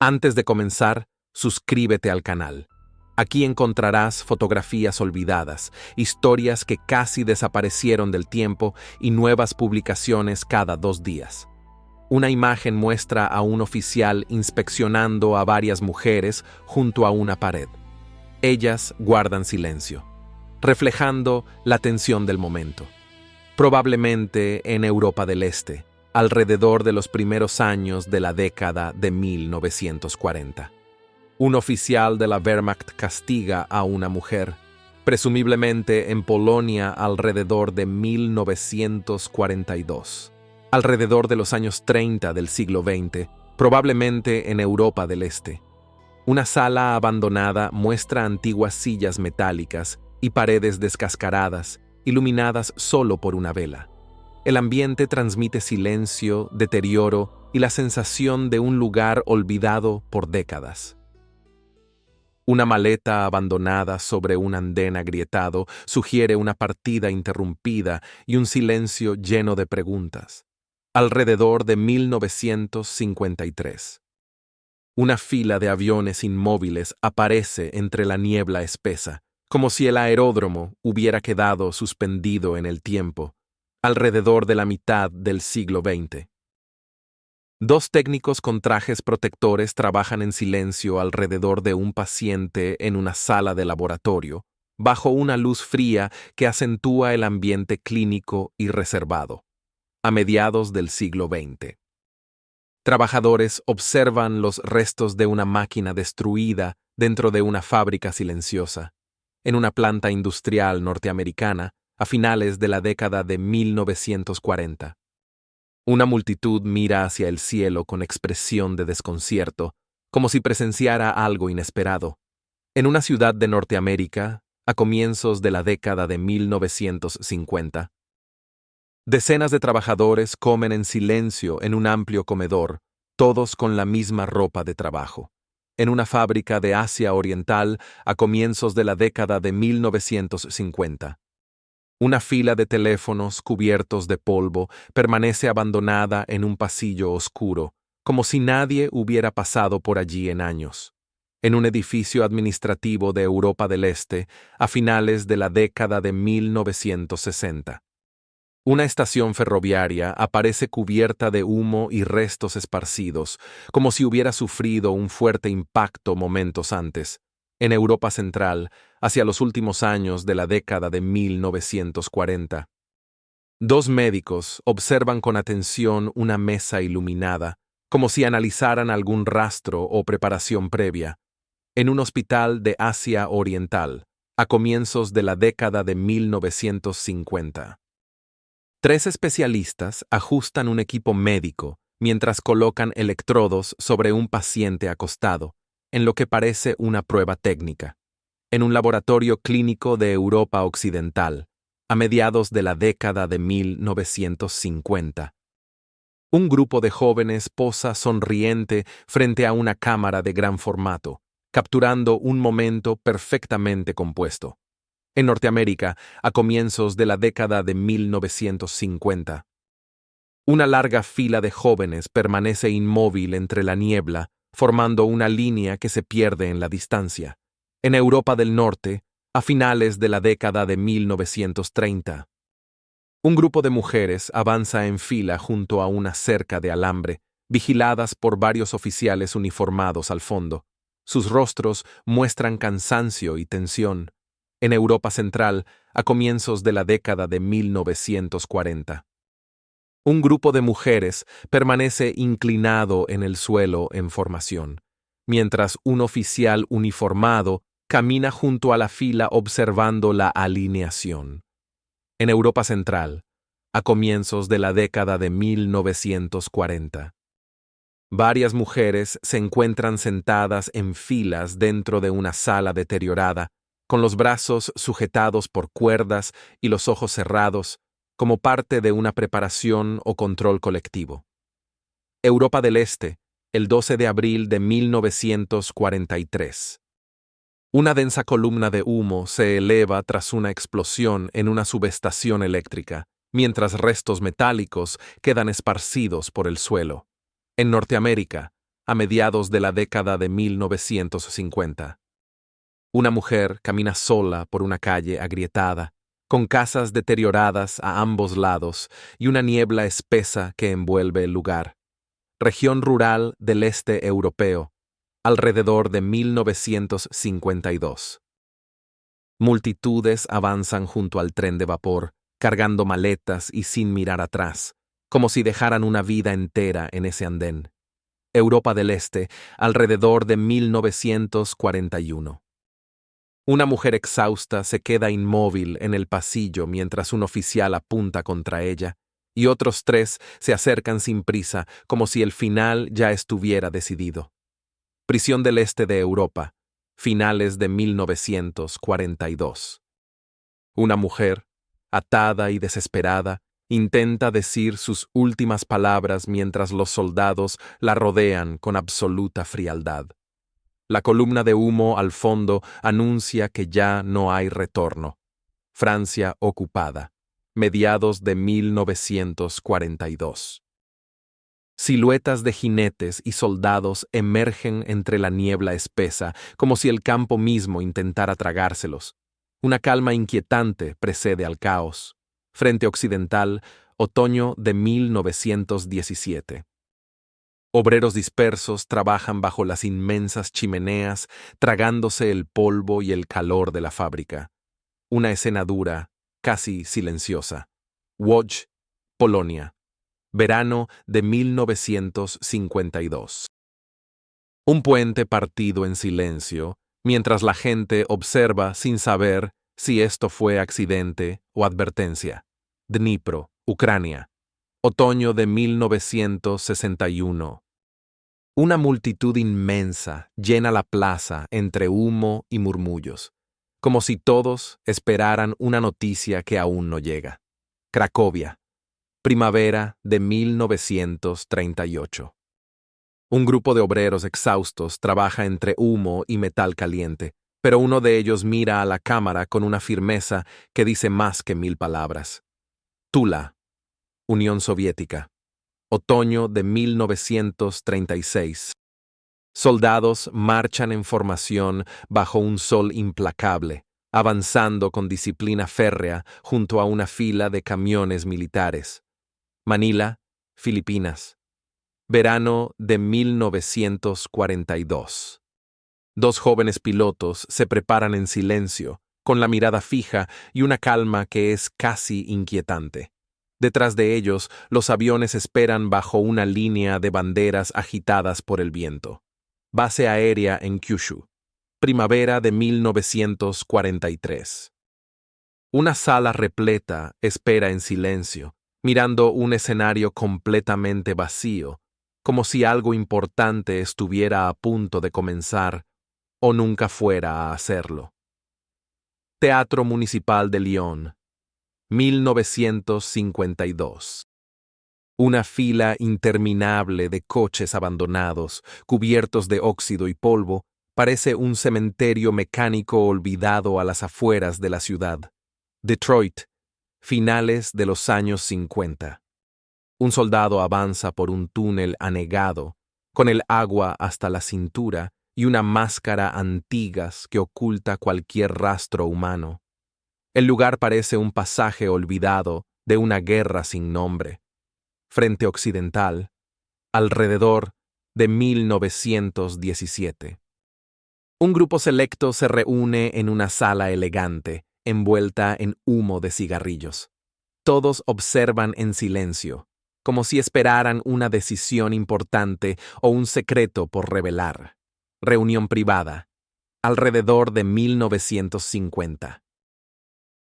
Antes de comenzar, suscríbete al canal. Aquí encontrarás fotografías olvidadas, historias que casi desaparecieron del tiempo y nuevas publicaciones cada 2 días. Una imagen muestra a un oficial inspeccionando a varias mujeres junto a una pared. Ellas guardan silencio, reflejando la tensión del momento. Probablemente en Europa del Este, alrededor de los primeros años de la década de 1940. Un oficial de la Wehrmacht castiga a una mujer, presumiblemente en Polonia alrededor de 1942. Alrededor de los años 30 del siglo XX, probablemente en Europa del Este. Una sala abandonada muestra antiguas sillas metálicas y paredes descascaradas, iluminadas solo por una vela. El ambiente transmite silencio, deterioro y la sensación de un lugar olvidado por décadas. Una maleta abandonada sobre un andén agrietado sugiere una partida interrumpida y un silencio lleno de preguntas. Alrededor de 1953. Una fila de aviones inmóviles aparece entre la niebla espesa, como si el aeródromo hubiera quedado suspendido en el tiempo, alrededor de la mitad del siglo XX. 2 técnicos con trajes protectores trabajan en silencio alrededor de un paciente en una sala de laboratorio, bajo una luz fría que acentúa el ambiente clínico y reservado, a mediados del siglo XX. Trabajadores observan los restos de una máquina destruida dentro de una fábrica silenciosa, en una planta industrial norteamericana a finales de la década de 1940. Una multitud mira hacia el cielo con expresión de desconcierto, como si presenciara algo inesperado. En una ciudad de Norteamérica, a comienzos de la década de 1950, decenas de trabajadores comen en silencio en un amplio comedor, todos con la misma ropa de trabajo. En una fábrica de Asia Oriental a comienzos de la década de 1950. Una fila de teléfonos cubiertos de polvo permanece abandonada en un pasillo oscuro, como si nadie hubiera pasado por allí en años. En un edificio administrativo de Europa del Este a finales de la década de 1960. Una estación ferroviaria aparece cubierta de humo y restos esparcidos, como si hubiera sufrido un fuerte impacto momentos antes. En Europa Central, hacia los últimos años de la década de 1940. 2 médicos observan con atención una mesa iluminada, como si analizaran algún rastro o preparación previa, en un hospital de Asia Oriental, a comienzos de la década de 1950. 3 especialistas ajustan un equipo médico mientras colocan electrodos sobre un paciente acostado, en lo que parece una prueba técnica, en un laboratorio clínico de Europa Occidental, a mediados de la década de 1950. Un grupo de jóvenes posa sonriente frente a una cámara de gran formato, capturando un momento perfectamente compuesto. En Norteamérica, a comienzos de la década de 1950. Una larga fila de jóvenes permanece inmóvil entre la niebla, formando una línea que se pierde en la distancia. En Europa del Norte, a finales de la década de 1930. Un grupo de mujeres avanza en fila junto a una cerca de alambre, vigiladas por varios oficiales uniformados al fondo. Sus rostros muestran cansancio y tensión. En Europa Central, a comienzos de la década de 1940. Un grupo de mujeres permanece inclinado en el suelo en formación, mientras un oficial uniformado camina junto a la fila observando la alineación. En Europa Central, a comienzos de la década de 1940. Varias mujeres se encuentran sentadas en filas dentro de una sala deteriorada, con los brazos sujetados por cuerdas y los ojos cerrados, como parte de una preparación o control colectivo. Europa del Este, el 12 de abril de 1943. Una densa columna de humo se eleva tras una explosión en una subestación eléctrica, mientras restos metálicos quedan esparcidos por el suelo. En Norteamérica, a mediados de la década de 1950. Una mujer camina sola por una calle agrietada, con casas deterioradas a ambos lados y una niebla espesa que envuelve el lugar. Región rural del este europeo, alrededor de 1952. Multitudes avanzan junto al tren de vapor, cargando maletas y sin mirar atrás, como si dejaran una vida entera en ese andén. Europa del Este, alrededor de 1941. Una mujer exhausta se queda inmóvil en el pasillo mientras un oficial apunta contra ella, y otros tres se acercan sin prisa, como si el final ya estuviera decidido. Prisión del Este de Europa, finales de 1942. Una mujer, atada y desesperada, intenta decir sus últimas palabras mientras los soldados la rodean con absoluta frialdad. La columna de humo al fondo anuncia que ya no hay retorno. Francia ocupada, mediados de 1942. Siluetas de jinetes y soldados emergen entre la niebla espesa, como si el campo mismo intentara tragárselos. Una calma inquietante precede al caos. Frente occidental, otoño de 1917. Obreros dispersos trabajan bajo las inmensas chimeneas, tragándose el polvo y el calor de la fábrica. Una escena dura, casi silenciosa. Łódź, Polonia. Verano de 1952. Un puente partido en silencio, mientras la gente observa sin saber si esto fue accidente o advertencia. Dnipro, Ucrania. Otoño de 1961. Una multitud inmensa llena la plaza entre humo y murmullos, como si todos esperaran una noticia que aún no llega. Cracovia. Primavera de 1938. Un grupo de obreros exhaustos trabaja entre humo y metal caliente, pero uno de ellos mira a la cámara con una firmeza que dice más que 1000 palabras. Tula, Unión Soviética. Otoño de 1936. Soldados marchan en formación bajo un sol implacable, avanzando con disciplina férrea junto a una fila de camiones militares. Manila, Filipinas. Verano de 1942. Dos jóvenes pilotos se preparan en silencio, con la mirada fija y una calma que es casi inquietante. Detrás de ellos, los aviones esperan bajo una línea de banderas agitadas por el viento. Base aérea en Kyushu. Primavera de 1943. Una sala repleta espera en silencio, mirando un escenario completamente vacío, como si algo importante estuviera a punto de comenzar o nunca fuera a hacerlo. Teatro Municipal de Lyon, 1952. Una fila interminable de coches abandonados, cubiertos de óxido y polvo, parece un cementerio mecánico olvidado a las afueras de la ciudad. Detroit, finales de los años 50. Un soldado avanza por un túnel anegado, con el agua hasta la cintura y una máscara antigas que oculta cualquier rastro humano. El lugar parece un pasaje olvidado de una guerra sin nombre. Frente occidental, alrededor de 1917. Un grupo selecto se reúne en una sala elegante, envuelta en humo de cigarrillos. Todos observan en silencio, como si esperaran una decisión importante o un secreto por revelar. Reunión privada, alrededor de 1950.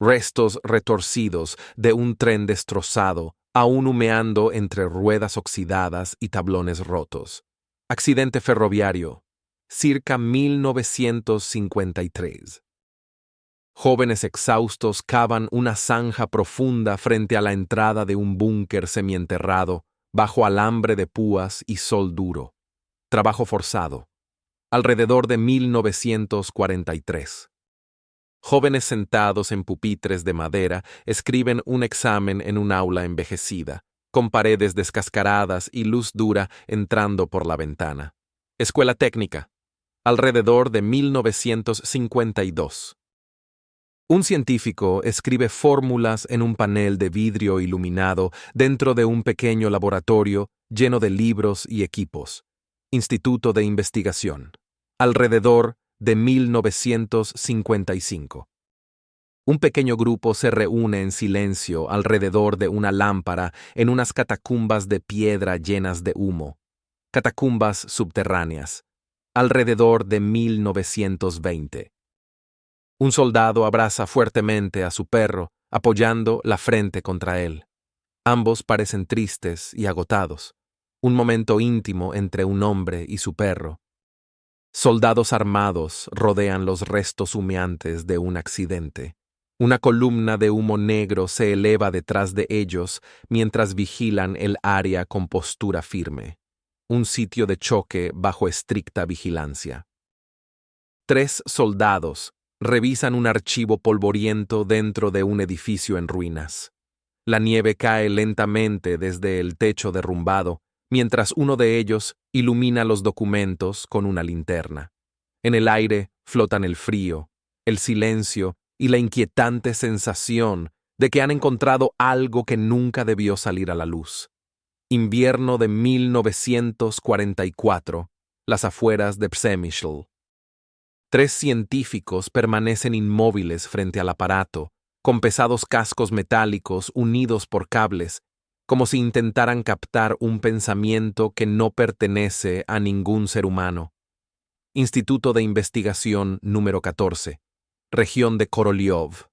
Restos retorcidos de un tren destrozado, aún humeando entre ruedas oxidadas y tablones rotos. Accidente ferroviario, circa 1953. Jóvenes exhaustos cavan una zanja profunda frente a la entrada de un búnker semienterrado, bajo alambre de púas y sol duro. Trabajo forzado. Alrededor de 1943. Jóvenes sentados en pupitres de madera escriben un examen en un aula envejecida, con paredes descascaradas y luz dura entrando por la ventana. Escuela Técnica, alrededor de 1952. Un científico escribe fórmulas en un panel de vidrio iluminado dentro de un pequeño laboratorio lleno de libros y equipos. Instituto de Investigación, alrededor de 1955. Un pequeño grupo se reúne en silencio alrededor de una lámpara en unas catacumbas de piedra llenas de humo. Catacumbas subterráneas, alrededor de 1920. Un soldado abraza fuertemente a su perro, apoyando la frente contra él. Ambos parecen tristes y agotados. Un momento íntimo entre un hombre y su perro. Soldados armados rodean los restos humeantes de un accidente. Una columna de humo negro se eleva detrás de ellos mientras vigilan el área con postura firme. Un sitio de choque bajo estricta vigilancia. 3 soldados revisan un archivo polvoriento dentro de un edificio en ruinas. La nieve cae lentamente desde el techo derrumbado, mientras uno de ellos ilumina los documentos con una linterna. En el aire flotan el frío, el silencio y la inquietante sensación de que han encontrado algo que nunca debió salir a la luz. Invierno de 1944, las afueras de Przemyśl. 3 científicos permanecen inmóviles frente al aparato, con pesados cascos metálicos unidos por cables, como si intentaran captar un pensamiento que no pertenece a ningún ser humano. Instituto de Investigación número 14, región de Korolyov,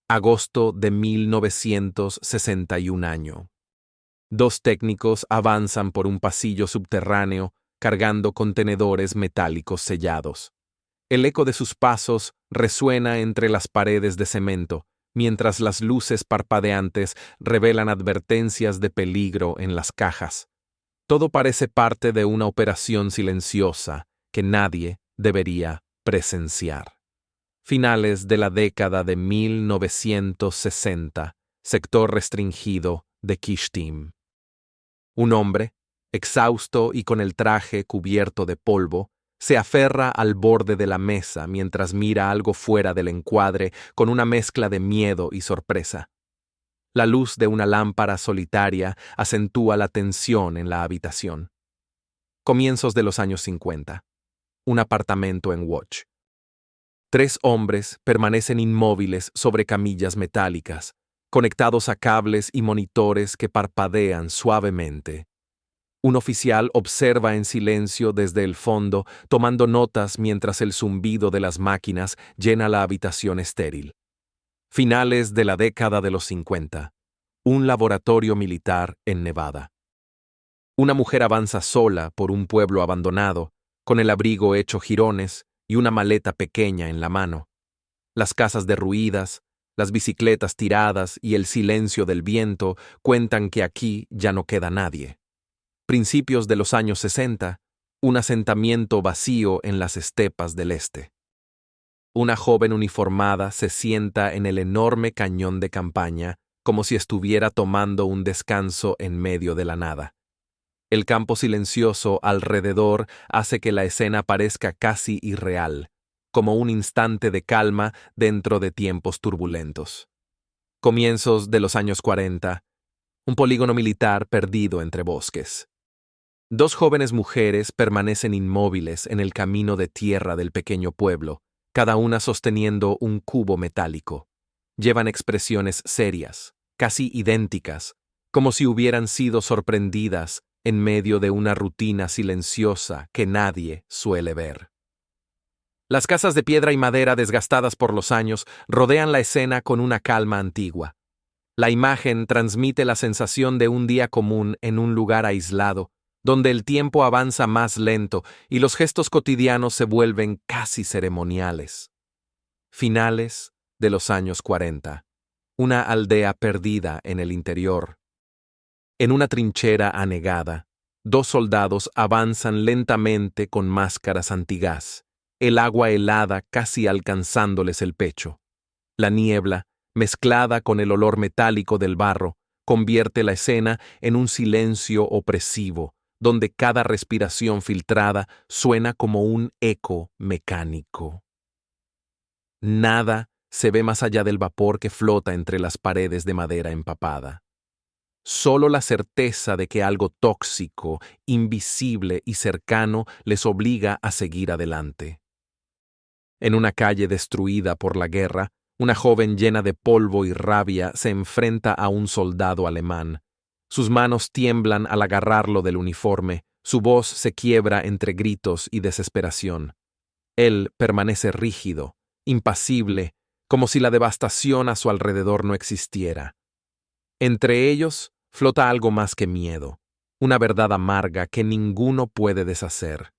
agosto de 1961 año. 2 técnicos avanzan por un pasillo subterráneo cargando contenedores metálicos sellados. El eco de sus pasos resuena entre las paredes de cemento, mientras las luces parpadeantes revelan advertencias de peligro en las cajas. Todo parece parte de una operación silenciosa que nadie debería presenciar. Finales de la década de 1960, sector restringido de Kishtim. Un hombre, exhausto y con el traje cubierto de polvo, se aferra al borde de la mesa mientras mira algo fuera del encuadre con una mezcla de miedo y sorpresa. La luz de una lámpara solitaria acentúa la tensión en la habitación. Comienzos de los años 50. Un apartamento en Łódź. 3 hombres permanecen inmóviles sobre camillas metálicas, conectados a cables y monitores que parpadean suavemente. Un oficial observa en silencio desde el fondo, tomando notas mientras el zumbido de las máquinas llena la habitación estéril. Finales de la década de los 50. Un laboratorio militar en Nevada. Una mujer avanza sola por un pueblo abandonado, con el abrigo hecho jirones y una maleta pequeña en la mano. Las casas derruidas, las bicicletas tiradas y el silencio del viento cuentan que aquí ya no queda nadie. Principios de los años 60, un asentamiento vacío en las estepas del este. Una joven uniformada se sienta en el enorme cañón de campaña como si estuviera tomando un descanso en medio de la nada. El campo silencioso alrededor hace que la escena parezca casi irreal, como un instante de calma dentro de tiempos turbulentos. Comienzos de los años 40, un polígono militar perdido entre bosques. 2 jóvenes mujeres permanecen inmóviles en el camino de tierra del pequeño pueblo, cada una sosteniendo un cubo metálico. Llevan expresiones serias, casi idénticas, como si hubieran sido sorprendidas en medio de una rutina silenciosa que nadie suele ver. Las casas de piedra y madera desgastadas por los años rodean la escena con una calma antigua. La imagen transmite la sensación de un día común en un lugar aislado, donde el tiempo avanza más lento y los gestos cotidianos se vuelven casi ceremoniales. Finales de los años 40. Una aldea perdida en el interior. En una trinchera anegada, 2 soldados avanzan lentamente con máscaras antigás, el agua helada casi alcanzándoles el pecho. La niebla, mezclada con el olor metálico del barro, convierte la escena en un silencio opresivo, donde cada respiración filtrada suena como un eco mecánico. Nada se ve más allá del vapor que flota entre las paredes de madera empapada. Solo la certeza de que algo tóxico, invisible y cercano les obliga a seguir adelante. En una calle destruida por la guerra, una joven llena de polvo y rabia se enfrenta a un soldado alemán. Sus manos tiemblan al agarrarlo del uniforme, su voz se quiebra entre gritos y desesperación. Él permanece rígido, impasible, como si la devastación a su alrededor no existiera. Entre ellos flota algo más que miedo, una verdad amarga que ninguno puede deshacer.